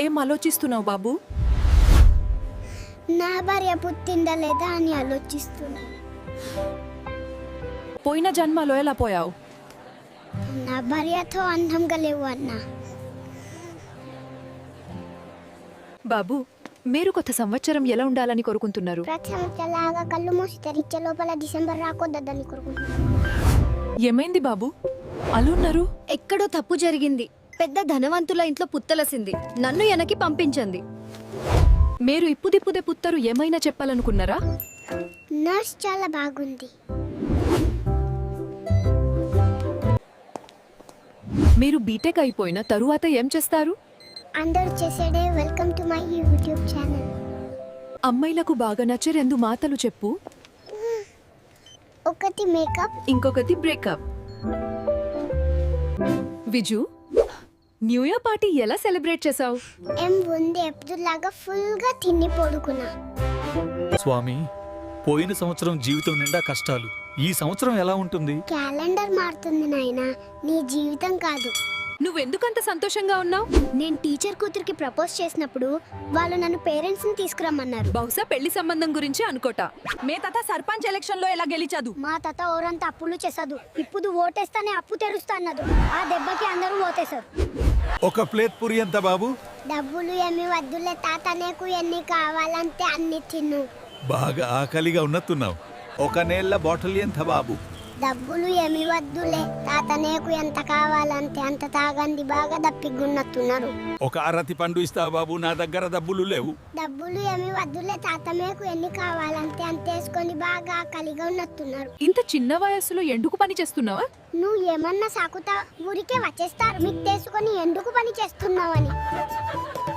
ఏం ఆలోచిస్తున్నావు బాబు? నా భార్య పుట్టిందా లేదా అని ఆలోచిస్తున్నా. పోయిన జన్మలో ఎలా పోయావు? నా భార్యతో అందంగా లేవు అన్న. బాబు, మీరు కొత్త సంవత్సరం ఎలా ఉండాలని కోరుకుంటున్నారు? ప్రతి సంవత్సరంలాగా కళ్ళు మూసి తెరిచే లోపల డిసెంబర్ రాకొద్దని కోరుకుంటున్నాను. ఏమైంది బాబు, అలున్నారు? ఎక్కడో తప్పు జరిగింది. పెద్ద ధనవంతుల ఇంట్లో పుత్తలసింది. నన్ను వెనక్కి పంపించండి. మీరు ఇప్పుదిప్పుదే పుత్తరు ఏమైనా చెప్పాలనుకున్నారా? నర్స్ చాలా బాగుంది. మీరు బీటెక్ అయిపోయిన తరువాత ఏం చేస్తారు? అందరూ చేసేడే welcome to my YouTube channel. అమ్మాయిలకు బాగా నచ్చే 2 మాటలు చెప్పు. ఒకటి మేకప్, ఇంకొకటి breakup. Viju, new year party ఎలా సెలబ్రేట్ చేసావు? ఏం ఉంది ఎప్పుడులాగా ఫుల్గా తిని పడుకున్నా. స్వామి, పోయిన సంవత్సరం జీవితం నిండా కష్టాలు. ఈ సంవత్సరం ఎలా ఉంటుంది? క్యాలెండర్ మారుతుంది నాయనా, నీ జీవితం కాదు. నువ్వెందుకంత సంతోషంగా ఉన్నావు? నేను టీచర్ కూతురికి ప్రపోజ్ చేసినప్పుడు వాళ్ళు నన్ను పేరెంట్స్ ని తీసుకురమ్మన్నారు. బహుశా పెళ్లి సంబంధం గురించి అనుకోట. మే తాత సర్పంచ్ ఎలక్షన్ లో ఎలా గెలిచాదు? మా తాత ఓరంతా అప్పులు చేసాదు. ఇప్పుడు ఓటేస్తానే అప్పు తెరుస్తా అన్నదు. ఆ దెబ్బకి అందరూ ఓటేశారు. ఒక ప్లేట్ పూరి ఎంత బాబు? డబ్బులు ఏమి వద్దులే తాత, నీకు ఎన్ని కావాలంటే అన్ని తిను. బాగా ఆకలిగా ఉన్నట్టున్నావు. ఒక నీళ్ళ బాటిల్ ఎంత బాబు? డబ్బులు ఏమి వద్దులే తాత, నీకు ఎంత కావాలంటే అంత తాగండి. బాగా దప్పిగున్నట్టున్నారు. ఒక అరటి పండు ఇస్తావా బాబు? నా దగ్గర డబ్బులు లేవు. డబ్బులు ఏమి వద్దులే తాత, మీకు ఎన్ని కావాలంటే అంత వేసుకొని బాగా ఆకలిగా ఉన్నట్టున్నారు. ఇంత చిన్న వయస్సులో ఎందుకు పని చేస్తున్నావా? నువ్వు ఏమన్నా సాకుతా ఊరికే వచ్చేస్తారు మీకు తీసుకొని ఎందుకు పని చేస్తున్నావని.